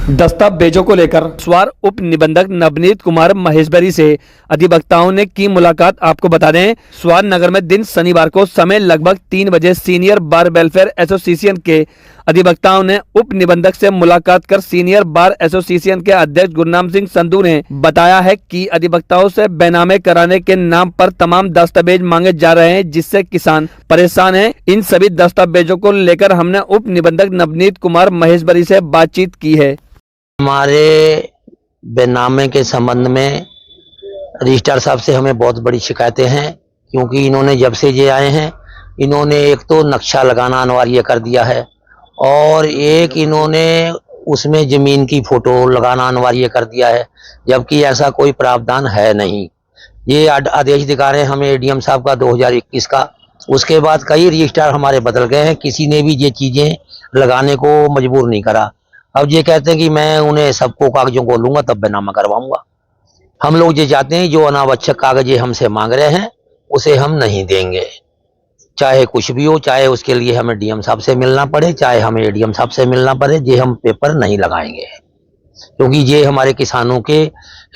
दस्तावेजों को लेकर स्वार उप निबंधक नवनीत कुमार महेशवरी से अधिवक्ताओं ने की मुलाकात। आपको बता दें, स्वार नगर में दिन शनिवार को समय लगभग 3 बजे सीनियर बार वेलफेयर एसोसिएशन के अधिवक्ताओं ने उप निबंधक से मुलाकात कर सीनियर बार एसोसिएशन के अध्यक्ष गुरनाम सिंह संधू ने बताया है कि अधिवक्ताओं से बेनामे कराने के नाम पर तमाम दस्तावेज मांगे जा रहे हैं, जिससे किसान परेशान हैं। इन सभी दस्तावेजों को लेकर हमने उप निबंधक नवनीत कुमार महेशवरी से बातचीत की है। हमारे बेनामे के संबंध में रजिस्ट्रार साहब से हमें बहुत बड़ी शिकायतें हैं, क्योंकि इन्होंने जब से ये आए हैं इन्होंने एक तो नक्शा लगाना अनिवार्य कर दिया है और एक इन्होंने उसमें जमीन की फोटो लगाना अनिवार्य कर दिया है, जबकि ऐसा कोई प्रावधान है नहीं। ये आदेश दिखा रहे हैं हमें एडीएम साहब का 2021 का। उसके बाद कई रजिस्ट्रार हमारे बदल गए हैं, किसी ने भी ये चीजें लगाने को मजबूर नहीं करा। अब ये कहते हैं कि मैं उन्हें सबको कागजों को लूंगा तब बेनामा करवाऊंगा। हम लोग ये चाहते हैं जो अनावश्यक कागज हमसे मांग रहे हैं उसे हम नहीं देंगे, चाहे कुछ भी हो, चाहे उसके लिए हमें डीएम साहब से मिलना पड़े, चाहे हमें एडीएम साहब से मिलना पड़े। ये हम पेपर नहीं लगाएंगे, क्योंकि ये हमारे किसानों के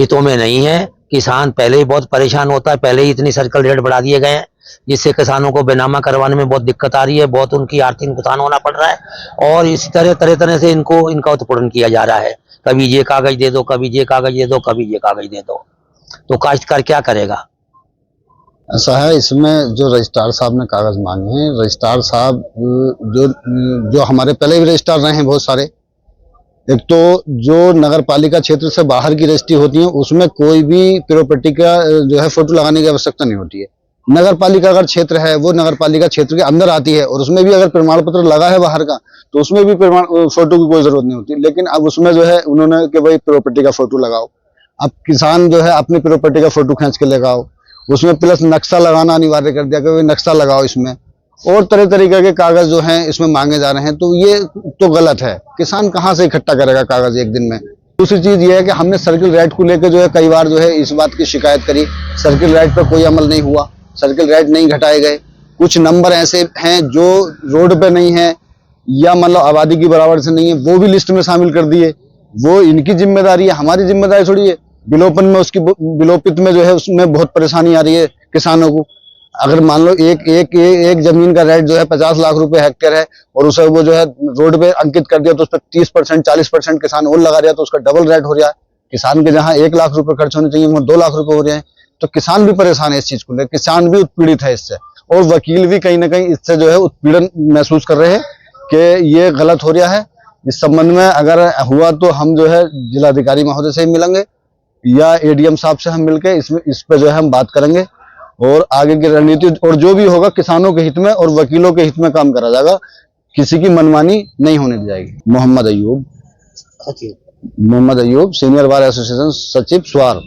हितों में नहीं है। किसान पहले ही बहुत परेशान होता है, पहले ही इतनी सर्कल रेट बढ़ा दिए गए हैं जिससे किसानों को बेनामा करवाने में बहुत दिक्कत आ रही है, बहुत उनकी आर्थिक नुकसान होना पड़ रहा है। और इसी तरह से इनका उत्पीड़न किया जा रहा है। कभी ये कागज दे दो, कभी ये कागज दे दो, कभी ये कागज दे दो, तो काश्तकार क्या करेगा? ऐसा है, इसमें जो रजिस्ट्रार साहब ने कागज मांगे हैं, रजिस्ट्रार साहब जो हमारे पहले भी रजिस्ट्रार रहे हैं बहुत सारे। एक तो जो नगर पालिका क्षेत्र से बाहर की रजिस्ट्री होती है उसमें कोई भी प्रॉपर्टी का जो है फोटो लगाने की आवश्यकता नहीं होती है। नगर पालिका अगर क्षेत्र है वो नगर पालिका क्षेत्र के अंदर आती है और उसमें भी अगर प्रमाण पत्र लगा है बाहर का तो उसमें भी फोटो की कोई जरूरत नहीं होती। लेकिन अब उसमें जो है उन्होंने कि भाई प्रॉपर्टी का फोटो लगाओ। अब किसान जो है अपनी प्रॉपर्टी का फोटो खींच के लगाओ, उसमें प्लस नक्शा लगाना अनिवार्य कर दिया कि भाई नक्शा लगाओ इसमें, और तरह तरीके के कागज जो हैं इसमें मांगे जा रहे हैं। तो ये तो गलत है। किसान कहाँ से इकट्ठा करेगा कागज एक दिन में? दूसरी चीज ये है कि हमने सर्किल राइट को लेकर जो है कई बार जो है इस बात की शिकायत करी, सर्किल राइट पर कोई अमल नहीं हुआ, सर्किल राइट नहीं घटाए गए। कुछ नंबर ऐसे हैं जो रोड पे नहीं है या मतलब आबादी की बराबर से नहीं है, वो भी लिस्ट में शामिल कर दिए। वो इनकी जिम्मेदारी है, हमारी जिम्मेदारी थोड़ी है। विलोपन में उसकी विलोपित में जो है उसमें बहुत परेशानी आ रही है किसानों को। अगर मान लो एक जमीन का रेट जो है 50 लाख रुपए हेक्टेयर है और उसे वो जो है रोड पे अंकित कर दिया तो उस पर 30% 40% किसान और लगा दिया तो उसका डबल रेट हो रहा है। किसान के जहाँ 1 लाख रुपए खर्च होने चाहिए वहाँ 2 लाख रुपए हो रहे हैं। तो किसान भी परेशान है इस चीज को लेकर, किसान भी उत्पीड़ित है इससे, और वकील भी कहीं ना कहीं इससे जो है उत्पीड़न महसूस कर रहे हैं कि ये गलत हो रहा है। इस संबंध में अगर हुआ तो हम जो है जिलाधिकारी महोदय से ही मिलेंगे या एडीएम साहब से हम मिलकर इस पे जो है हम बात करेंगे और आगे की रणनीति और जो भी होगा किसानों के हित में और वकीलों के हित में काम करा जाएगा। किसी की मनमानी नहीं होने दी जाएगी। Mohammad Ayub, senior bar association सचिव स्वार।